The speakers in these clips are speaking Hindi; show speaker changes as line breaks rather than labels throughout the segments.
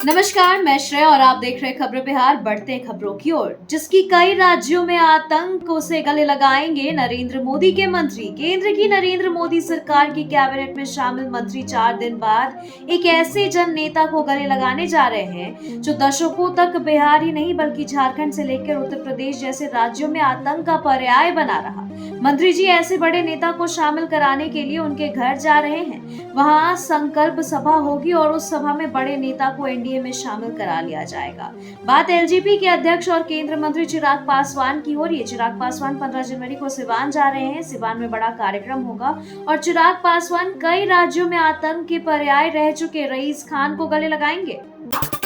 नमस्कार, मैं श्रेया और आप देख रहे हैं खबरें बिहार। बढ़ते हैं खबरों की ओर, जिसकी कई राज्यों में आतंक से गले लगाएंगे नरेंद्र मोदी के मंत्री। केंद्र की नरेंद्र मोदी सरकार की कैबिनेट में शामिल मंत्री 4 दिन बाद एक ऐसे जन नेता को गले लगाने जा रहे हैं जो दशकों तक बिहार ही नहीं बल्कि झारखंड से लेकर उत्तर प्रदेश जैसे राज्यों में आतंक का पर्याय बना रहा। मंत्री जी ऐसे बड़े नेता को शामिल कराने के लिए उनके घर जा रहे हैं। वहां संकल्प सभा होगी और उस सभा में बड़े नेता को एनडीए में शामिल करा लिया जाएगा। बात एलजेपी के अध्यक्ष और केंद्रीय मंत्री चिराग पासवान की हो रही है। चिराग पासवान 15 जनवरी को सिवान जा रहे हैं। सिवान में बड़ा कार्यक्रम होगा और चिराग पासवान कई राज्यों में आतंक के पर्याय रह चुके रईस खान को गले लगाएंगे।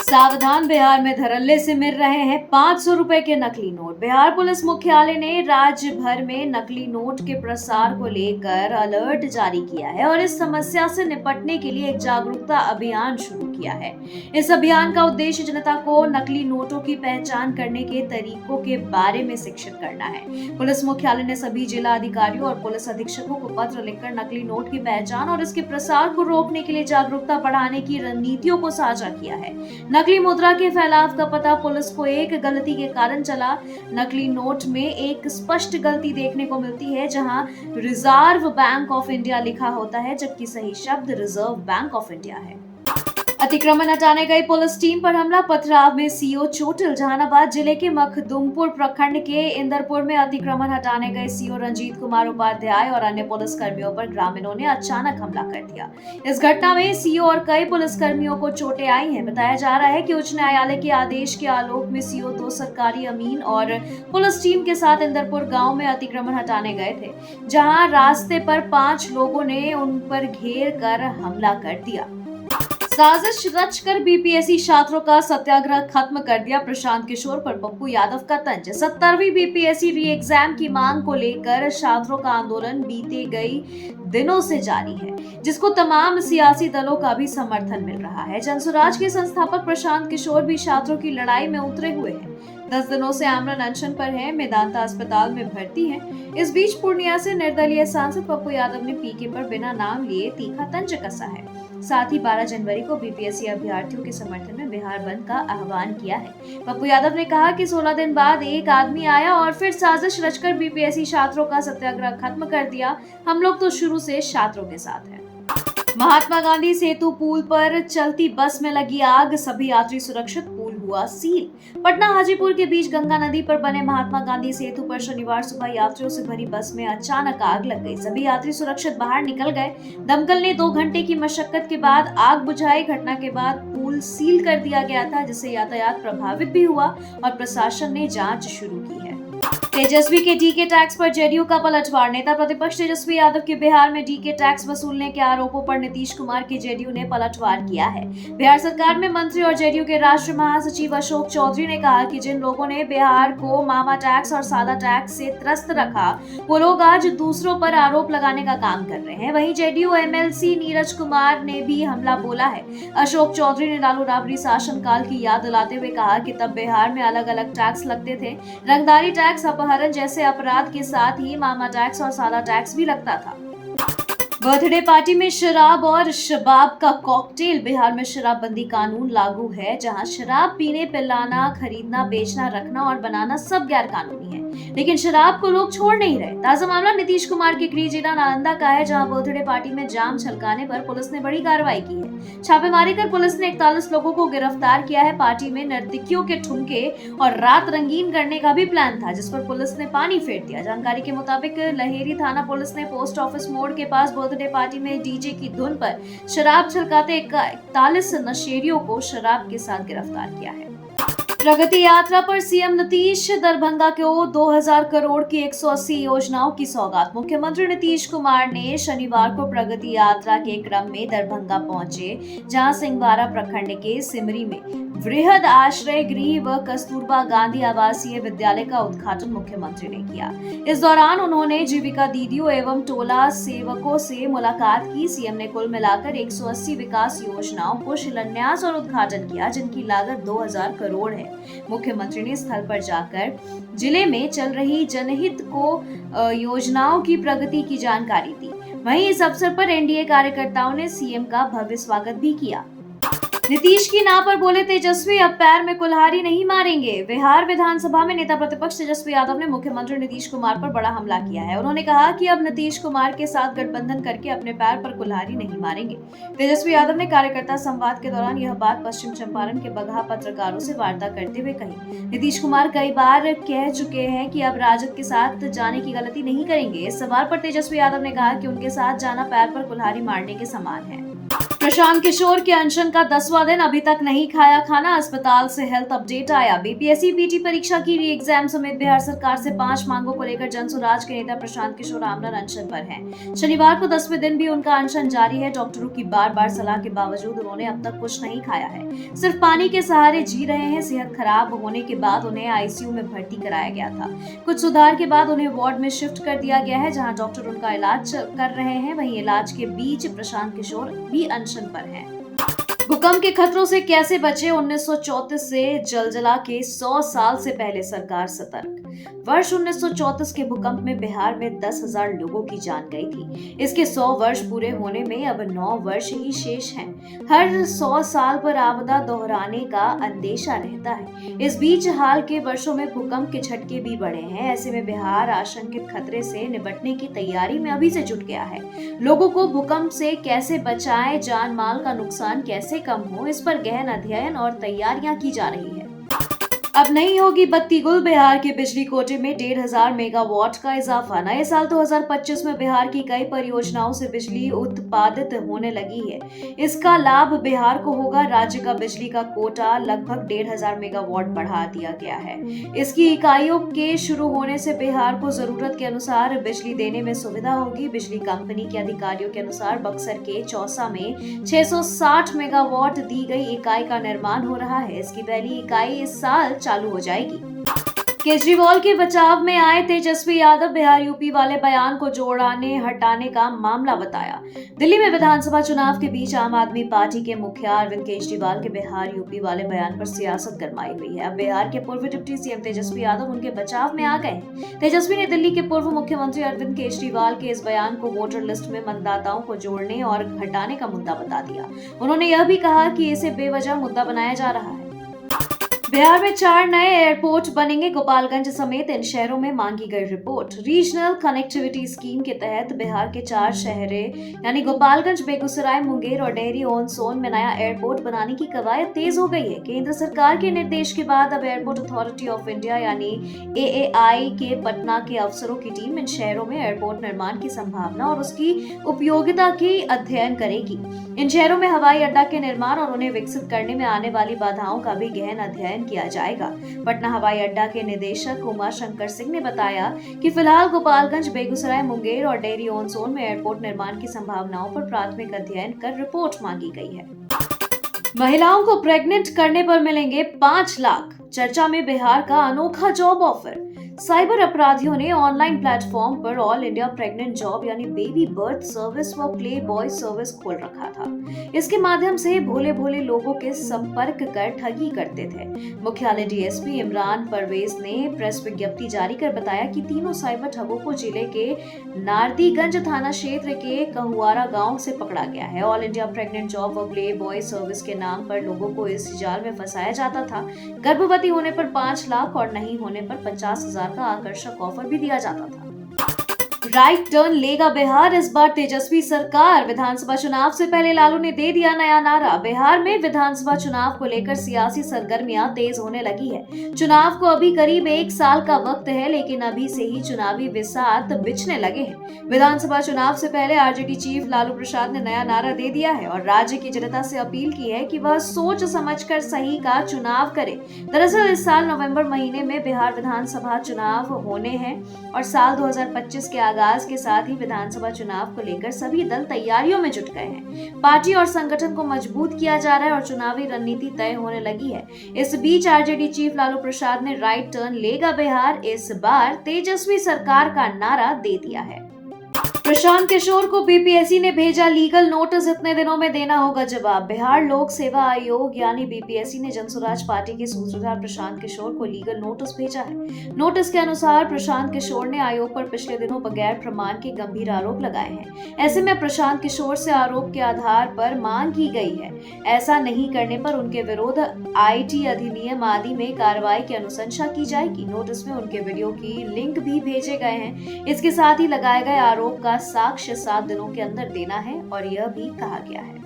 सावधान, बिहार में धड़ल्ले से मिल रहे हैं 500 रुपए के नकली नोट। बिहार पुलिस मुख्यालय ने राज्य भर में नकली नोट के प्रसार को लेकर अलर्ट जारी किया है और इस समस्या से निपटने के लिए एक जागरूकता अभियान शुरू किया है। इस अभियान का उद्देश्य जनता को नकली नोटों की पहचान करने के तरीकों के बारे में शिक्षित करना है। पुलिस मुख्यालय ने सभी जिला अधिकारियों और पुलिस अधीक्षकों को पत्र लिखकर नकली नोट की पहचान और इसके प्रसार को रोकने के लिए जागरूकता बढ़ाने की रणनीतियों को साझा किया है। नकली मुद्रा के फैलाव का पता पुलिस को एक गलती के कारण चला। नकली नोट में एक स्पष्ट गलती देखने को मिलती है जहां रिजर्व बैंक ऑफ इंडिया लिखा होता है जबकि सही शब्द रिजर्व बैंक ऑफ इंडिया है। अतिक्रमण हटाने गई पुलिस टीम पर हमला। पथराव में सीओ चोटिल। जहानाबाद जिले के मखदुमपुर प्रखंड के इंदरपुर में अतिक्रमण हटाने गए सीओ रंजीत कुमार उपाध्याय और अन्य पुलिस कर्मियों पर ग्रामीणों ने अचानक हमला कर दिया। इस घटना में सीओ और कई पुलिस कर्मियों को चोटें आई हैं। बताया जा रहा है कि उच्च न्यायालय के आदेश के आलोक में सीओ 2 सरकारी अमीन और पुलिस टीम के साथ इंदरपुर गाँव में अतिक्रमण हटाने गए थे, जहाँ रास्ते पर 5 लोगों ने उन पर घेर कर हमला कर दिया। साजिश रचकर बीपीएससी छात्रों का सत्याग्रह खत्म कर दिया। प्रशांत किशोर पर पप्पू यादव का तंज। 17वीं बीपीएससी री एग्जाम की मांग को लेकर छात्रों का आंदोलन बीते कई दिनों से जारी है, जिसको तमाम सियासी दलों का भी समर्थन मिल रहा है। जनसुराज के संस्थापक प्रशांत किशोर भी छात्रों की लड़ाई में उतरे हुए हैं। 10 दिनों से आमरण अनशन पर है, मेदांता अस्पताल में भर्ती हैं। इस बीच पूर्णिया से निर्दलीय सांसद पप्पू यादव ने पीके पर बिना नाम लिए तीखा तंज कसा है। साथ ही 12 जनवरी को बीपीएससी अभ्यर्थियों के समर्थन में बिहार बंद का आह्वान किया है। पप्पू यादव ने कहा कि 16 दिन बाद एक आदमी आया और फिर साजिश रचकर बीपीएससी छात्रों का सत्याग्रह खत्म कर दिया। हम लोग तो शुरू से छात्रों के साथ हैं। महात्मा गांधी सेतु पुल पर चलती बस में लगी आग। सभी यात्री सुरक्षित, पुल हुआ सील। पटना हाजीपुर के बीच गंगा नदी पर बने महात्मा गांधी सेतु पर शनिवार सुबह यात्रियों से भरी बस में अचानक आग लग गई। सभी यात्री सुरक्षित बाहर निकल गए। दमकल ने 2 घंटे की मशक्कत के बाद आग बुझाई। घटना के बाद पुल सील कर दिया गया था, जिससे यातायात प्रभावित भी हुआ और प्रशासन ने जांच शुरू की है। तेजस्वी के डीके टैक्स पर जेडीयू का पलटवार। नेता प्रतिपक्ष तेजस्वी यादव के बिहार में डीके टैक्स वसूलने के आरोपों पर नीतीश कुमार की जेडीयू ने पलटवार किया है। बिहार सरकार में मंत्री और जेडीयू के राष्ट्रीय महासचिव अशोक चौधरी ने कहा कि जिन लोगों ने बिहार को मामा टैक्स और सादा टैक्स से त्रस्त रखा, वो लोग आज दूसरों पर आरोप लगाने का काम कर रहे हैं। वहीं जेडीयू एमएलसी नीरज कुमार ने भी हमला बोला है। अशोक चौधरी ने लालू राबड़ी शासनकाल की याद दिलाते हुए कहा कि तब बिहार में अलग अलग टैक्स लगते थे। रंगदारी टैक्स, अपहरण जैसे अपराध के साथ ही मामा टैक्स और सादा टैक्स भी लगता था। बर्थडे पार्टी में शराब और शबाब का कॉकटेल। बिहार में शराबबंदी कानून लागू है, जहां शराब पीने, पिलाना, खरीदना, बेचना, रखना और बनाना सब गैर कानूनी है, लेकिन शराब को लोग छोड़ नहीं रहे। ताजा मामला नीतीश कुमार के गृह जिला नालंदा का है, जहां बर्थडे पार्टी में जाम छलकाने पर पुलिस ने बड़ी कार्रवाई की है। छापेमारी कर पुलिस ने 41 लोगों को गिरफ्तार किया है। पार्टी में नर्तकियों के ठुमके और रात रंगीन करने का भी प्लान था, जिस पर पुलिस ने पानी फेर दिया। जानकारी के मुताबिक लहेरी थाना पुलिस ने पोस्ट ऑफिस मोड़ के पास बर्थडे पार्टी में डीजे की धुन पर शराब छलकाते 41 नशेड़ियों को शराब के साथ गिरफ्तार किया है। प्रगति यात्रा पर सीएम नीतीश। दरभंगा को 2000 करोड़ की 180 योजनाओं की सौगात। मुख्यमंत्री नीतीश कुमार ने शनिवार को प्रगति यात्रा के क्रम में दरभंगा पहुंचे, जहां सिंहवाड़ा प्रखंड के सिमरी में वृहद आश्रय गृह व कस्तूरबा गांधी आवासीय विद्यालय का उद्घाटन मुख्यमंत्री ने किया। इस दौरान उन्होंने जीविका दीदियों एवं टोला सेवकों से मुलाकात की। सीएम ने कुल मिलाकर 180 विकास योजनाओं को शिलान्यास और उद्घाटन किया, जिनकी लागत 2000 करोड़ है। मुख्यमंत्री ने स्थल पर जाकर जिले में चल रही जनहित को योजनाओं की प्रगति की जानकारी दी। वहीं इस अवसर पर एनडीए कार्यकर्ताओं ने सीएम का भव्य स्वागत भी किया। नीतीश की ना पर बोले तेजस्वी, अब पैर में कुल्हाड़ी नहीं मारेंगे। बिहार विधानसभा में नेता प्रतिपक्ष तेजस्वी यादव ने मुख्यमंत्री नीतीश कुमार पर बड़ा हमला किया है। उन्होंने कहा कि अब नीतीश कुमार के साथ गठबंधन करके अपने पैर पर कुल्हाड़ी नहीं मारेंगे। तेजस्वी यादव ने कार्यकर्ता संवाद के दौरान यह बात पश्चिम चंपारण के बगहा पत्रकारों से वार्ता करते हुए कही। नीतीश कुमार कई बार कह चुके हैं कि अब राजद के साथ जाने की गलती नहीं करेंगे। इस सवाल पर तेजस्वी यादव ने कहा कि उनके साथ जाना पैर पर कुल्हाड़ी मारने के समान है। प्रशांत किशोर के अनशन का 10वां दिन, अभी तक नहीं खाया खाना, अस्पताल से हेल्थ अपडेट आया। बीपीएससी पीटी परीक्षा की री एग्जाम समेत बिहार सरकार से 5 मांगों को लेकर जनसुराज के नेता प्रशांत किशोर आमरण अनशन पर हैं। शनिवार को 10वें दिन भी उनका अनशन जारी है। डॉक्टरों की बार-बार सलाह के बावजूद उन्होंने अब तक कुछ नहीं खाया है, सिर्फ पानी के सहारे जी रहे हैं। सेहत खराब होने के बाद उन्हें आईसीयू में भर्ती कराया गया था। कुछ सुधार के बाद उन्हें वार्ड में शिफ्ट कर दिया गया है, जहाँ डॉक्टर उनका इलाज कर रहे हैं। वहीं इलाज के बीच प्रशांत किशोर भी अनशन पर हैं। भूकंप के खतरों से कैसे बचे? 1934 से जलजला के 100 साल से पहले सरकार सतर्क। वर्ष 1934 के भूकंप में बिहार में 10,000 लोगों की जान गई थी। इसके 100 वर्ष पूरे होने में अब 9 वर्ष ही शेष हैं। हर 100 साल पर आपदा दोहराने का अंदेशा रहता है। इस बीच हाल के वर्षों में भूकंप के झटके भी बढ़े हैं। ऐसे में बिहार आशंकित खतरे से निपटने की तैयारी में अभी से जुट गया है। लोगों को भूकंप से कैसे बचाएं, जान माल का नुकसान कैसे कम हो, इस पर गहन अध्ययन और तैयारियां की जा रही है। अब नहीं होगी बत्ती गुल। बिहार के बिजली कोटे में 1,500 मेगावाट का इजाफा। नए साल 2025 में बिहार की कई परियोजनाओं से बिजली उत्पादित होने लगी है। इसका लाभ बिहार को होगा। राज्य का बिजली का कोटा लगभग 1,500 मेगावाट बढ़ा दिया गया है। इसकी इकाइयों के शुरू होने से बिहार को जरूरत के अनुसार बिजली देने में सुविधा होगी। बिजली कंपनी के अधिकारियों के अनुसार बक्सर के चौसा में 660 मेगावाट दी गई इकाई का निर्माण हो रहा है। इसकी पहली इकाई इस साल चालू हो जाएगी। केजरीवाल के बचाव में आए तेजस्वी यादव, बिहार यूपी वाले बयान को जोड़ाने हटाने का मामला बताया। दिल्ली में विधानसभा चुनाव के बीच आम आदमी पार्टी के मुखिया अरविंद केजरीवाल के बिहार यूपी वाले बयान पर सियासत गरमाई हुई है। अब बिहार के पूर्व डिप्टी सीएम तेजस्वी यादव उनके बचाव में आ गए। तेजस्वी ने दिल्ली के पूर्व मुख्यमंत्री अरविंद केजरीवाल के इस बयान को वोटर लिस्ट में मतदाताओं को जोड़ने और हटाने का मुद्दा बता दिया। उन्होंने यह भी कहा कि इसे बेवजह मुद्दा बनाया जा रहा है। बिहार में 4 नए एयरपोर्ट बनेंगे। गोपालगंज समेत इन शहरों में मांगी गई रिपोर्ट। रीजनल कनेक्टिविटी स्कीम के तहत बिहार के 4 शहरों यानी गोपालगंज, बेगूसराय, मुंगेर और डेहरी ऑन सोन में नया एयरपोर्ट बनाने की कवायद तेज हो गई है। केंद्र सरकार के निर्देश के बाद अब एयरपोर्ट अथॉरिटी ऑफ इंडिया यानी AAI के पटना के अफसरों की टीम इन शहरों में एयरपोर्ट निर्माण की संभावना और उसकी उपयोगिता की अध्ययन करेगी। इन शहरों में हवाई अड्डा के निर्माण और उन्हें विकसित करने में आने वाली बाधाओं का भी गहन अध्ययन किया जाएगा। पटना हवाई अड्डा के निदेशक उमा शंकर सिंह ने बताया कि फिलहाल गोपालगंज, बेगूसराय, मुंगेर और डेहरी ऑन सोन में एयरपोर्ट निर्माण की संभावनाओं पर प्राथमिक अध्ययन कर रिपोर्ट मांगी गई है। महिलाओं को प्रेग्नेंट करने पर मिलेंगे 5 लाख। चर्चा में बिहार का अनोखा जॉब ऑफर। साइबर अपराधियों ने ऑनलाइन प्लेटफॉर्म पर ऑल इंडिया प्रेग्नेंट जॉब यानी बेबी बर्थ सर्विस व प्ले बॉय सर्विस खोल रखा था। इसके माध्यम से भोले भोले लोगों के संपर्क कर ठगी करते थे। मुख्यालय डीएसपी इमरान परवेज ने प्रेस विज्ञप्ति जारी कर बताया कि तीनों साइबर ठगों को जिले के नारदीगंज थाना क्षेत्र के कहुआरा गांव से पकड़ा गया है। ऑल इंडिया प्रेग्नेंट जॉब व प्ले बॉय सर्विस के नाम पर लोगों को इस जाल में फंसाया जाता था। गर्भवती होने पर 5 लाख और नहीं होने पर 50,000 का आकर्षक ऑफर भी दिया जाता था। राइट टर्न लेगा बिहार, इस बार तेजस्वी सरकार। विधानसभा चुनाव से पहले लालू ने दे दिया नया नारा। बिहार में विधानसभा चुनाव को लेकर सियासी सरगर्मियां तेज होने लगी है। चुनाव को अभी करीब 1 साल का वक्त है, लेकिन अभी से ही चुनावी बिसात बिछने लगे हैं। विधानसभा चुनाव से पहले आरजेडी चीफ लालू प्रसाद ने नया नारा दे दिया है और राज्य की जनता से अपील की है कि वह सोच समझकर सही का चुनाव करे। दरअसल इस साल नवंबर महीने में बिहार विधानसभा चुनाव होने हैं और साल 2025 के आगाज के साथ ही विधानसभा चुनाव को लेकर सभी दल तैयारियों में जुट गए हैं। पार्टी और संगठन को मजबूत किया जा रहा है और चुनावी रणनीति तय होने लगी है। इस बीच आरजेडी चीफ लालू प्रसाद ने राइट टर्न लेगा बिहार, इस बार तेजस्वी सरकार का नारा दे दिया है। प्रशांत किशोर को बीपीएससी ने भेजा लीगल नोटिस, इतने दिनों में देना होगा जवाब। बिहार लोक सेवा आयोग यानी बीपीएससी ने जनसुराज पार्टी के सूत्रधार प्रशांत किशोर को लीगल नोटिस भेजा है। नोटिस के अनुसार प्रशांत किशोर ने आयोग पर पिछले दिनों बगैर प्रमाण के गंभीर आरोप लगाए हैं। ऐसे में प्रशांत किशोर से आरोप के आधार पर मांग की गई है, ऐसा नहीं करने पर उनके विरुद्ध आईटी अधिनियम आदि में कार्रवाई की अनुशंसा की जाएगी। नोटिस में उनके वीडियो की लिंक भी भेजे गए हैं। इसके साथ ही लगाए गए आरोप का साक्ष्य 7 दिनों के अंदर देना है और यह भी कहा गया है।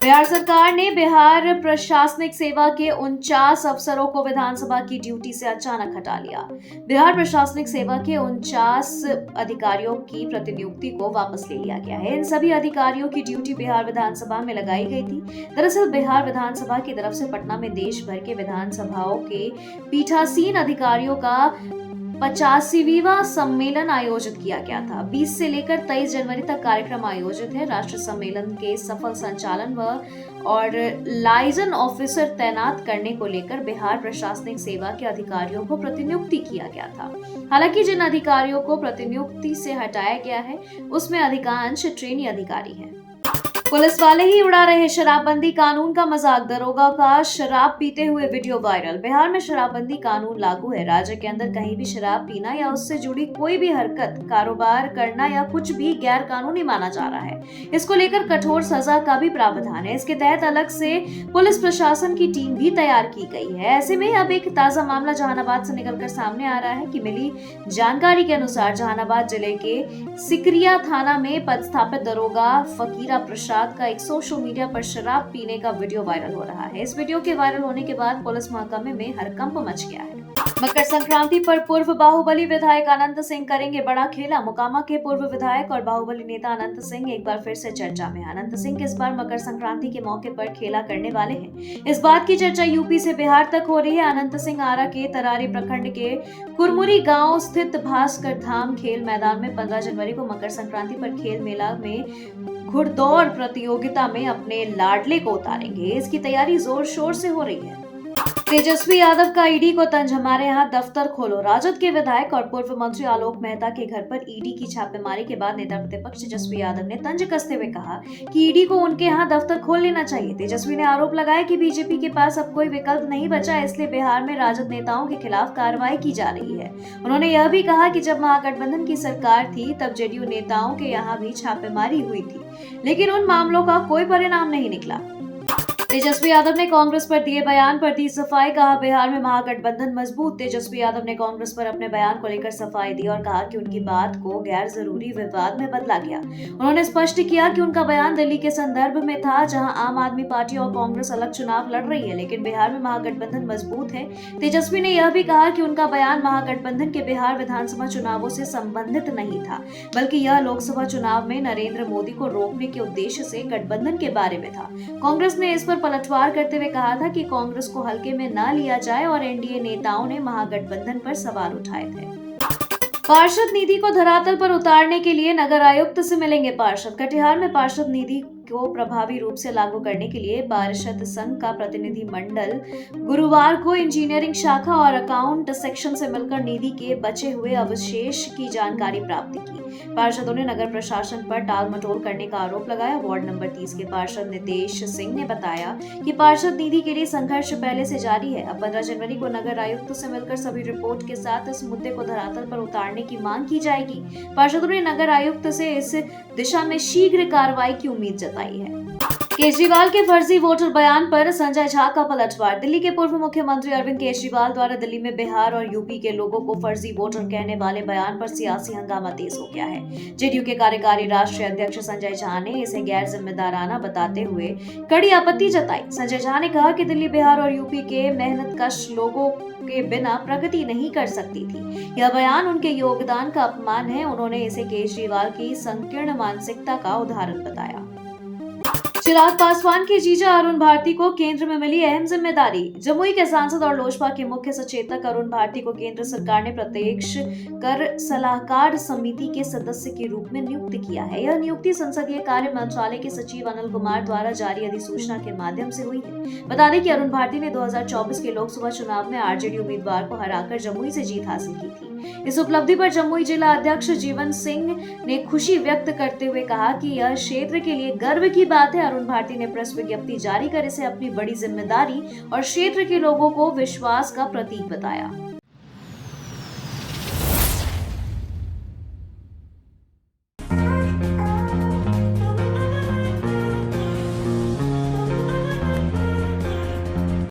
बिहार सरकार ने बिहार प्रशासनिक सेवा के 49 अफसरों को विधानसभा की ड्यूटी से अचानक हटा लिया। बिहार प्रशासनिक सेवा के 49 अधिकारियों की प्रतिनियुक्ति को वापस ले लिया गया है। इन सभी अधिकारियों की ड्यूटी बिहार विधानसभा में लगाई गई थी। दरअसल बिहार विधानसभा की तरफ से पटना में देश भर के विधानसभाओं के पीठासीन अधिकारियों का 85वां सम्मेलन आयोजित किया गया था। 20 से लेकर 23 जनवरी तक कार्यक्रम आयोजित है। राष्ट्रीय सम्मेलन के सफल संचालन और लाइजन ऑफिसर तैनात करने को लेकर बिहार प्रशासनिक सेवा के अधिकारियों को प्रतिनियुक्ति किया गया था। हालांकि जिन अधिकारियों को प्रतिनियुक्ति से हटाया गया है उसमें अधिकांश ट्रेनी अधिकारी हैं। पुलिस वाले ही उड़ा रहे शराबबंदी कानून का मजाक, दरोगा का शराब पीते हुए वीडियो वायरल। बिहार में शराबबंदी कानून लागू है। राज्य के अंदर कहीं भी शराब पीना या उससे जुड़ी कोई भी हरकत, कारोबार करना या कुछ भी गैर कानूनी माना जा रहा है। इसको लेकर कठोर सजा का भी प्रावधान है। इसके तहत अलग से पुलिस प्रशासन की टीम भी तैयार की गई है। ऐसे में अब एक ताजा मामला जहानाबाद से निकलकर सामने आ रहा है कि मिली जानकारी के अनुसार जहानाबाद जिले के सिकरिया थाना में पदस्थापित दरोगा फकीरा प्रसाद का एक सोशल मीडिया पर शराब पीने का वीडियो वायरल हो रहा है। इस वीडियो के वायरल होने के बाद पुलिस महकमे में हड़कंप मच गया है। मकर संक्रांति पर पूर्व बाहुबली विधायक अनंत सिंह करेंगे बड़ा खेला। मोकामा के पूर्व विधायक और बाहुबली नेता अनंत सिंह एक बार फिर से चर्चा में। अनंत सिंह इस बार मकर संक्रांति के मौके पर खेला करने वाले हैं। इस बात की चर्चा यूपी से बिहार तक हो रही है। अनंत सिंह आरा के तरारी प्रखंड के कुरमुरी गांव स्थित भास्कर धाम खेल मैदान में 15 जनवरी को मकर संक्रांति पर खेल मेला में घुड़दौड़ प्रतियोगिता में अपने लाडले को उतारेंगे। इसकी तैयारी जोर शोर से हो रही है। तेजस्वी यादव का ईडी को तंज, हमारे यहाँ दफ्तर खोलो। राजद के विधायक और पूर्व मंत्री आलोक मेहता के घर पर ईडी की छापेमारी के बाद नेता प्रतिपक्ष तेजस्वी यादव ने तंज कसते हुए कहा कि ईडी को उनके यहाँ दफ्तर खोल लेना चाहिए। तेजस्वी ने आरोप लगाया कि बीजेपी के पास अब कोई विकल्प नहीं बचा, इसलिए बिहार में राजद नेताओं के खिलाफ कार्रवाई की जा रही है। उन्होंने यह भी कहा कि जब महागठबंधन की सरकार थी तब जेडीयू नेताओं के यहाँ भी छापेमारी हुई थी, लेकिन उन मामलों का कोई परिणाम नहीं निकला। तेजस्वी यादव ने कांग्रेस पर दिए बयान पर दी सफाई, कहा बिहार में महागठबंधन मजबूत। तेजस्वी यादव ने कांग्रेस पर अपने बयान को लेकर सफाई दी और कहा कि उनकी बात को गैर जरूरी विवाद में बदला गया। उन्होंने स्पष्ट किया कि उनका बयान दिल्ली के संदर्भ में था, जहां आम आदमी पार्टी और कांग्रेस अलग चुनाव लड़ रही है, लेकिन बिहार में महागठबंधन मजबूत है। तेजस्वी ने यह भी कहा कि उनका बयान महागठबंधन के बिहार विधानसभा चुनावों से संबंधित नहीं था, बल्कि यह लोकसभा चुनाव में नरेंद्र मोदी को रोकने के उद्देश्य से गठबंधन के बारे में था। कांग्रेस ने इस पर पलटवार करते हुए कहा था कि कांग्रेस को हल्के में न लिया जाए और एनडीए नेताओं ने महागठबंधन पर सवाल उठाए थे। पार्षद निधि को धरातल पर उतारने के लिए नगर आयुक्त से मिलेंगे पार्षद। कटिहार में पार्षद निधि को प्रभावी रूप से लागू करने के लिए पार्षद संघ का प्रतिनिधि मंडल गुरुवार को इंजीनियरिंग शाखा और अकाउंट सेक्शन से मिलकर निधि के बचे हुए अवशेष की जानकारी प्राप्त की। पार्षदों ने नगर प्रशासन पर टाल मटोल करने का आरोप लगाया। वार्ड नंबर 30 के पार्षद नितेश सिंह ने बताया कि पार्षद निधि के लिए संघर्ष पहले से जारी है। अब 15 जनवरी को नगर आयुक्त से मिलकर सभी रिपोर्ट के साथ इस मुद्दे को धरातल पर उतारने की मांग की जाएगी। पार्षदों ने नगर आयुक्त से इस दिशा में शीघ्र कार्रवाई की उम्मीद जताई है। केजरीवाल के फर्जी वोटर बयान पर संजय झा का पलटवार। दिल्ली के पूर्व मुख्यमंत्री अरविंद केजरीवाल द्वारा दिल्ली में बिहार और यूपी के लोगों को फर्जी वोटर कहने वाले बयान पर सियासी हंगामा तेज हो गया है। जेडीयू के कार्यकारी राष्ट्रीय अध्यक्ष संजय झा ने इसे गैर जिम्मेदाराना बताते हुए कड़ी आपत्ति जताई। संजय झा ने कहा कि दिल्ली, बिहार और यूपी के मेहनतकश लोगों के बिना प्रगति नहीं कर सकती थी। यह बयान उनके योगदान का अपमान है। उन्होंने इसे केजरीवाल की संकीर्ण मानसिकता का उदाहरण बताया। चिराग पासवान के जीजा अरुण भारती को केंद्र में मिली अहम जिम्मेदारी। जमुई के सांसद और लोजपा के मुख्य सचेतक अरुण भारती को केंद्र सरकार ने प्रत्यक्ष कर सलाहकार समिति के सदस्य के रूप में नियुक्त किया है। यह नियुक्ति संसदीय कार्य मंत्रालय के सचिव अनिल कुमार द्वारा जारी अधिसूचना के माध्यम से हुई है। बता दें कि अरुण भारती ने 2024 के लोकसभा चुनाव में आरजेडी उम्मीदवार को हराकर जमुई से जीत हासिल की थी। इस उपलब्धि पर जमुई जिला अध्यक्ष जीवन सिंह ने खुशी व्यक्त करते हुए कहा कि यह क्षेत्र के लिए गर्व की बात है। अरुण भारती ने प्रेस विज्ञप्ति जारी कर इसे अपनी बड़ी जिम्मेदारी और क्षेत्र के लोगों को विश्वास का प्रतीक बताया।